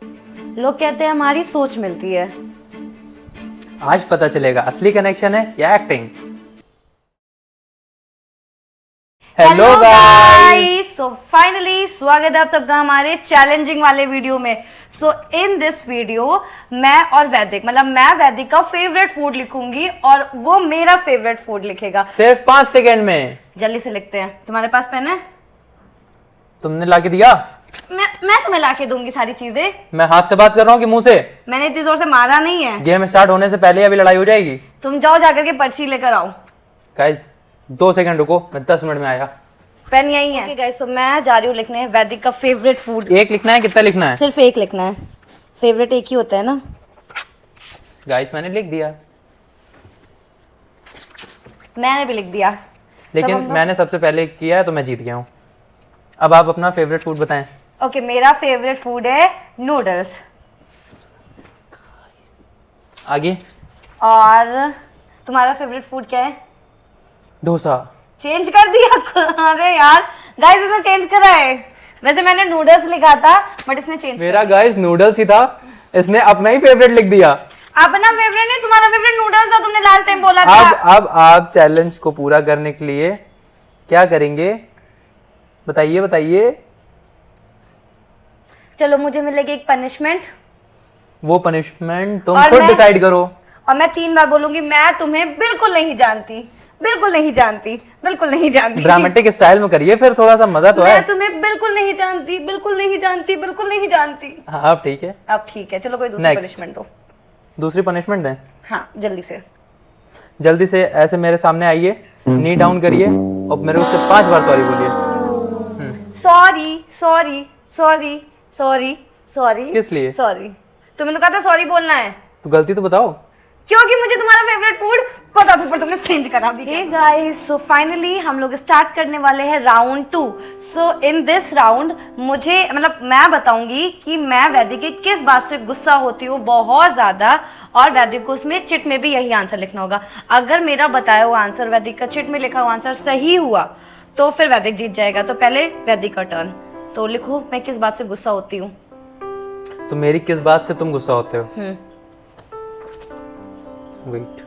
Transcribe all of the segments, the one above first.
लोग कहते हैं हमारी सोच मिलती है। आज पता चलेगा असली कनेक्शन है या acting. Hello guys, so finally स्वागत है आप सबका हमारे चैलेंजिंग वाले वीडियो में। सो इन दिस वीडियो मैं और वैदिक, मतलब मैं वैदिक का फेवरेट फूड लिखूंगी और वो मेरा फेवरेट फूड लिखेगा। सिर्फ 5 सेकंड में। जल्दी से लिखते हैं। तुम्हारे पास पेन है? तुमने लाके दिया? मैं तुम्हें लाके दूंगी सारी चीजें। मैं हाथ से बात कर रहा हूँ कि मुंह से? मैंने इतनी जोर से मारा नहीं है। गेम स्टार्ट होने से पहले अभी लड़ाई हो जाएगी। तुम जाओ जाकर के पर्ची लेकर आओ। गाइस 2 सेकंड रुको, मैं 10 मिनट में आया। पेन यही है। गाइस तो मैं जा रही हूँ लिखने वैदिक का फेवरेट फूड। एक लिखना है? कितना लिखना है? सिर्फ एक लिखना है। फेवरेट एक ही होता है ना। गाइस मैंने लिख दिया। मैंने भी लिख दिया, लेकिन मैंने सबसे पहले किया है तो मैं जीत गया हूँ। अब आप अपना फेवरेट फूड बताएं। ओके, मेरा फेवरेट फूड है नूडल्स। आगे? और तुम्हारा फेवरेट फूड क्या है? डोसा। चेंज कर दिया। अरे यार गाइस, इसने चेंज करा है। वैसे मैंने नूडल्स लिखा था बट इसने चेंज मेरा गाइस नूडल्स ही था, इसने अपना ही फेवरेट लिख दिया। अपना फेवरेट नहीं, तुम्हारा फेवरेट नूडल्स था, तुमने लास्ट टाइम बोला था। अब आप चैलेंज को पूरा करने के लिए क्या करेंगे बताइए बताइए। चलो मुझे मिलेगी एक पनिशमेंट। वो पनिशमेंट तुम और खुद मैं- डिसाइड करो। और मैं 3 बार बोलूंगी मैं तुम्हें बिल्कुल नहीं जानती, बिल्कुल नहीं जानती, बिल्कुल नहीं जानती। ड्रामेटिक स्टाइल में करिए, फिर थोड़ा सा मजा तो है। मैं तुम्हें बिल्कुल नहीं जानती, बिल्कुल नहीं जानती, बिल्कुल नहीं जानती। हाँ अब ठीक है। अब ठीक है, चलो कोई दूसरी Next. पनिशमेंट दो। दूसरी पनिशमेंट दें? हाँ जल्दी से। जल्दी से ऐसे मेरे सामने आइए, नी डाउन करिए और मेरे उससे 5 बार सॉरी बोलिए। Sorry sorry sorry sorry sorry. किस लिए? सॉरी। तुमने तो कहा था सॉरी बोलना है। तो गलती तो बताओ। क्योंकि मुझे तुम्हारा फेवरेट फूड पता था पर तुमने चेंज करा भी। हे गाइस, सो फाइनली हम लोग स्टार्ट करने वाले हैं round 2। So in this round मुझे, मतलब मैं बताऊंगी कि मैं वैदिक की किस बात से गुस्सा होती हूँ बहुत ज्यादा, और वैदिक को उसमें चिट में भी यही आंसर लिखना होगा। अगर मेरा बताया हुआ आंसर, वैदिक का चिट में लिखा हुआ आंसर सही हुआ तो फिर वैदिक जीत जाएगा। तो पहले वैदिक का टर्न। तो लिखो मैं किस बात से गुस्सा होती हूँ। तो मेरी किस बात से तुम गुस्सा होते हो? Wait,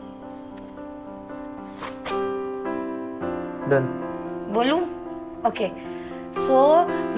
done. बोलूं? ओके। सो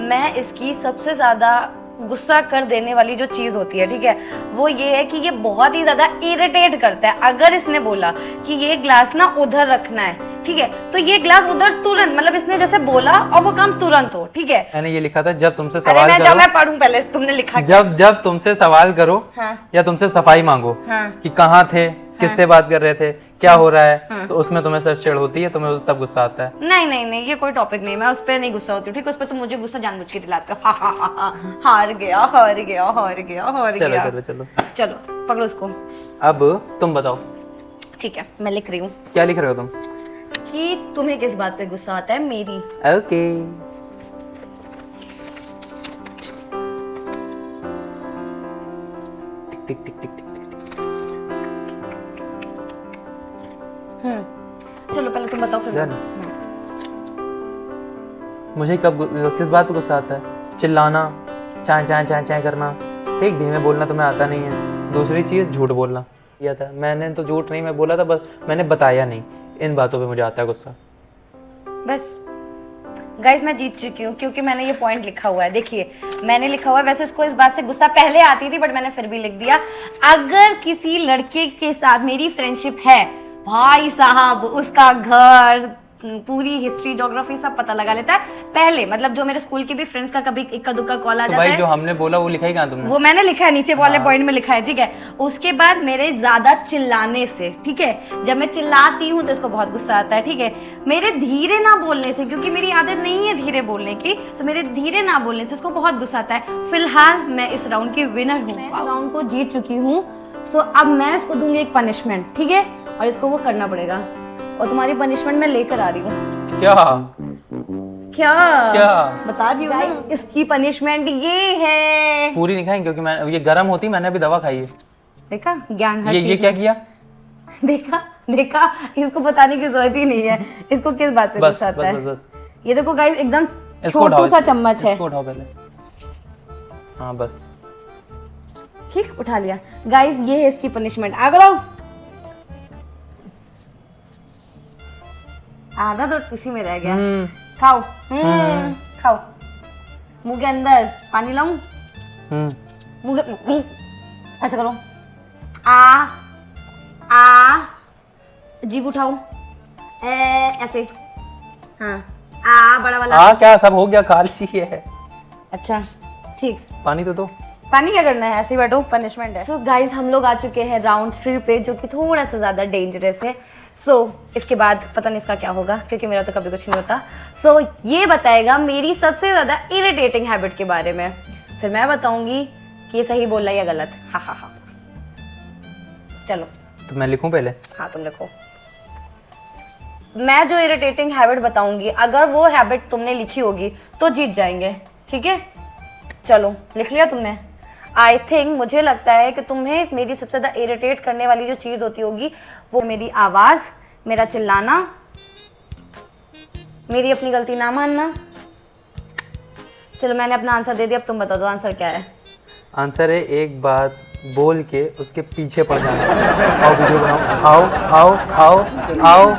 मैं इसकी सबसे ज्यादा गुस्सा कर देने वाली जो चीज होती है, ठीक है, वो ये है कि ये बहुत ही ज्यादा इरिटेट करता है। अगर इसने बोला कि ये ग्लास ना उधर रखना है, ठीक है, तो ये ग्लास उधर तुरंत, मतलब इसने जैसे बोला और वो काम तुरंत हो, ठीक है। मैंने ये लिखा था जब तुमसे अरे सवाल मैं करो, मैं पढ़ूं पहले, तुमने लिखा जब तुमसे सवाल करो हाँ। या तुमसे सफाई मांगो हाँ। कि कहाँ थे, किससे बात कर रहे थे, क्या हो रहा है, तो उसमें तुम्हें सिर्फ चिढ़ होती है, तुम्हें तब गुस्सा आता है। नहीं नहीं नहीं, ये कोई टॉपिक नहीं, मैं उस पर नहीं गुस्सा होती हूँ, ठीक है। उस पर तुम मुझे गुस्सा जानबूझ के दिलाते हो। हार गया हार गया हार गया हार चलो गया। चलो चलो चलो पकड़ो उसको। अब तुम बताओ ठीक है, मैं लिख रही हूँ क्या लिख रहे हो तुम। कि तुम्हें किस बात पे गुस्सा आता है मेरी। ओके। टिक टिक टिक टिक टिक टिक। चलो पहले तुम बताओ फिर। Done. मुझे किस बात पे गुस्सा आता है? चिल्लाना, चाय चाय चाय चाय करना, ठीक, धीमे बोलना तुम्हें आता नहीं है। दूसरी चीज झूठ बोलना। किया था मैंने तो झूठ नहीं, मैं बोला था, बस मैंने बताया नहीं। इन बातों पे मुझे आता है गुस्सा। बस गाइस मैं जीत चुकी हूँ क्योंकि मैंने ये पॉइंट लिखा हुआ है। देखिए मैंने लिखा हुआ है, वैसे इसको इस बात से गुस्सा पहले आती थी बट मैंने फिर भी लिख दिया। अगर किसी लड़के के साथ मेरी फ्रेंडशिप है, भाई साहब उसका घर, पूरी हिस्ट्री ज्योग्राफी सब पता लगा लेता है पहले। मतलब जो मेरे स्कूल के भी फ्रेंड्स का कभी इक्का दुक्का कॉल आ तो जाता भाई है, जो हमने बोला वो लिखा ही कहाँ तुमने? वो मैंने लिखा है नीचे वाले पॉइंट में लिखा है, ठीक है। उसके बाद मेरे ज्यादा चिल्लाने से, ठीक है, जब मैं चिल्लाती हूँ तो इसको बहुत गुस्सा आता है, ठीक है। मेरे धीरे ना बोलने से, क्योंकि मेरी आदत नहीं है धीरे बोलने की, तो मेरे धीरे ना बोलने से इसको बहुत गुस्सा आता है। फिलहाल मैं इस राउंड की विनर हूँ, मैं इस राउंड को जीत चुकी हूँ। सो अब मैं इसको दूंगी एक पनिशमेंट, ठीक है, और इसको वो करना पड़ेगा। और तुम्हारी पनिशमेंट मैं लेकर आ रही हूँ। क्या क्या क्या बता रही हूँ ना, इसकी पनिशमेंट ये है। पूरी नहीं खाई क्योंकि मैं ये गर्म होती, मैंने अभी दवा खाई है। देखा ज्ञान हर ये चीज क्या में। किया? देखा देखा, इसको बताने की जरूरत ही नहीं है इसको किस बात पे बस गुस्सा आता है। बस बस ये देखो गाइस, एकदम इसको उठाओ, छोटू सा चम्मच है। इसको उठाओ पहले। हाँ बस ठीक, उठा लिया। गाइस ये है इसकी पनिशमेंट। आ करो, आधा तो इसी में रह गया। खाओ। खाओ। मुंह के अंदर पानी लाऊं? मुंह के ऐसे करो। आ जीभ उठाओ ऐसे। हाँ, बड़ा वाला। क्या सब हो गया, खाली है। अच्छा ठीक, पानी तो दो। पानी क्या करना है, ऐसे ही बैठो, पनिशमेंट है। सो गाइज हम लोग आ चुके हैं राउंड 3 पे, जो कि थोड़ा सा ज़्यादा डेंजरस है। सो इसके बाद पता नहीं इसका क्या होगा, क्योंकि मेरा तो कभी कुछ नहीं होता। सो ये बताएगा मेरी सबसे ज़्यादा इरिटेटिंग हैबिट के बारे में, फिर मैं बताऊंगी कि ये सही बोल रहा है या गलत। हा। चलो तो मैं लिखूं पहले? हाँ तुम लिखो। मैं जो इरिटेटिंग हैबिट बताऊंगी, अगर वो हैबिट तुमने लिखी होगी तो जीत जाएंगे, ठीक है? चलो लिख लिया तुमने? आई थिंक, मुझे लगता है कि तुम्हें मेरी सबसे ज़्यादा इरिटेट करने वाली जो चीज़ होती होगी वो मेरी आवाज़, मेरा चिल्लाना, मेरी अपनी गलती ना मानना। चलो मैंने अपना आंसर दे दिया, अब तुम बता दो आंसर क्या है। आंसर है एक बात बोल के उसके पीछे पड़ जाना। आओ वीडियो बनाओ, आओ आओ आओ आओ।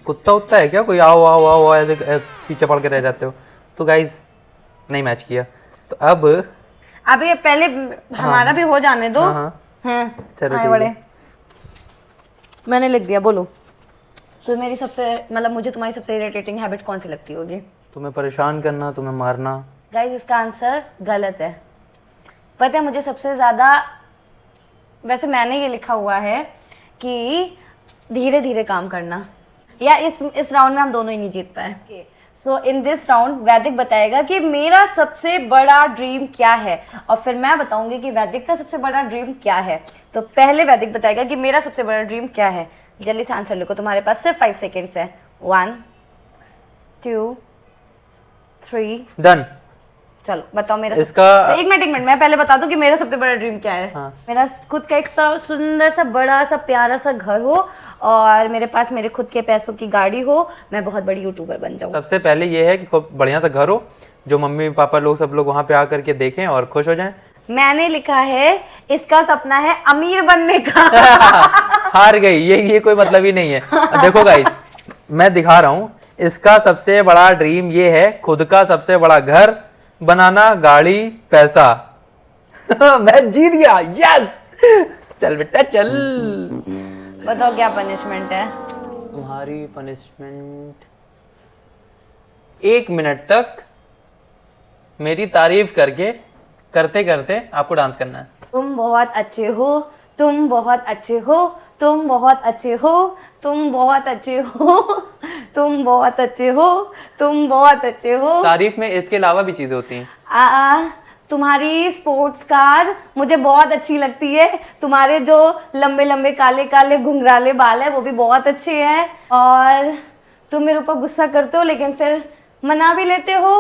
कुत्ता उत्ता है क्या कोई? आओ आओ आओ ऐसे पीछे पड़ के रह जाते हो। तो गाइज नहीं मैच किया, तो अब ये पहले हमारा भी हो जाने दो। चलो बड़े मैंने लिख दिया, बोलो। तो मेरी सबसे मतलब मुझे तुम्हारी सबसे इरिटेटिंग हैबिट कौन सी लगती होगी? तुम्हें परेशान करना, तुम्हें मारना। गाइस इसका आंसर गलत है। पता है मुझे सबसे ज़्यादा, वैसे मैंने ये लिखा हुआ है कि धीरे धीरे काम करना, या इस राउंड में हम दोनों ही नहीं जीत पाए। सो इन दिस राउंड वैदिक बताएगा कि मेरा सबसे बड़ा ड्रीम क्या है, और फिर मैं बताऊंगी कि वैदिक का सबसे बड़ा ड्रीम क्या है। तो पहले वैदिक बताएगा कि मेरा सबसे बड़ा ड्रीम क्या है। जल्दी से आंसर लिखो, तुम्हारे पास सिर्फ 5 सेकेंड्स है। 1 2 3 डन। चलो बताओ मेरा इसका एक मिनट मैं पहले बता दूं कि मेरा सबसे बड़ा ड्रीम क्या है। हाँ। मेरा खुद का एक सुंदर सा बड़ा सा प्यारा सा घर हो, और मेरे पास मेरे खुद के पैसों की गाड़ी हो, मैं बहुत बड़ी यूट्यूबर बन जाऊं। सबसे पहले ये है कि खूब बढ़िया सा घर हो, जो मम्मी पापा लोग सब लोग वहाँ पे आकर के देखें और खुश हो जाएं। मैंने लिखा है इसका सपना है अमीर बनने का। हार गई, ये कोई मतलब ही नहीं है। देखो गाइस, मैं दिखा रहा हूँ, इसका सबसे बड़ा ड्रीम ये है खुद का सबसे बड़ा घर बनाना, गाड़ी, पैसा। मैं जीत गया, यस। चल बेटा चल। बताओ क्या पनिशमेंट है तुम्हारी? पनिशमेंट 1 मिनट तक मेरी तारीफ करते करते आपको डांस करना है। तुम बहुत अच्छे हो, तुम बहुत अच्छे हो, तुम बहुत अच्छे हो, तुम बहुत अच्छे हो, तुम बहुत अच्छे हो, तुम बहुत अच्छे हो। तारीफ में इसके अलावा भी चीजें होती हैं। तुम्हारी स्पोर्ट्स कार मुझे बहुत अच्छी लगती है। तुम्हारे जो लंबे लंबे काले काले घुंघराले बाल है वो भी बहुत अच्छे हैं, और तुम मेरे ऊपर गुस्सा करते हो लेकिन फिर मना भी लेते हो।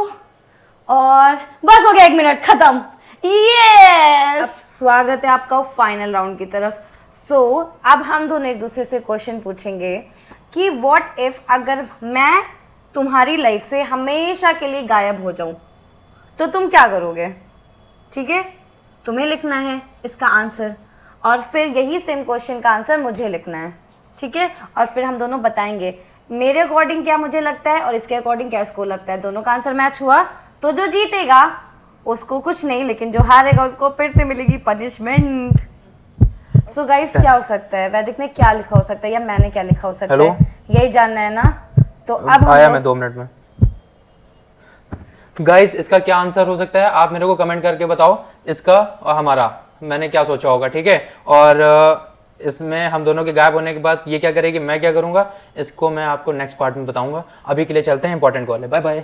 और बस हो गया, 1 मिनट खत्म। ये स्वागत है आपका फाइनल राउंड की तरफ। सो अब हम दोनों एक दूसरे से क्वेश्चन पूछेंगे कि व्हाट इफ अगर मैं तुम्हारी लाइफ से हमेशा के लिए गायब हो जाऊं तो तुम क्या करोगे? ठीक है, तुम्हें लिखना है इसका आंसर, और फिर यही सेम क्वेश्चन का आंसर मुझे लिखना है, ठीक है? और फिर हम दोनों बताएंगे मेरे अकॉर्डिंग क्या मुझे लगता है और इसके अकॉर्डिंग क्या इसको लगता है। दोनों का आंसर मैच हुआ तो जो जीतेगा उसको कुछ नहीं, लेकिन जो हारेगा उसको फिर से मिलेगी पनिशमेंट। सो गाइस क्या हो सकता है? वैदिक ने क्या लिखा हो सकता है या मैंने क्या लिखा हो सकता है? यही जानना है ना? तो अब आया मैं 2 मिनट में। गाइस इसका क्या आंसर हो सकता है आप मेरे को कमेंट करके बताओ, इसका और हमारा मैंने क्या सोचा होगा, ठीक है? और इसमें हम दोनों के गायब होने के बाद ये क्या करेगी, मैं क्या करूंगा, इसको मैं आपको नेक्स्ट पार्ट में बताऊंगा। अभी के लिए चलते हैं, इंपॉर्टेंट कॉल है। Bye bye.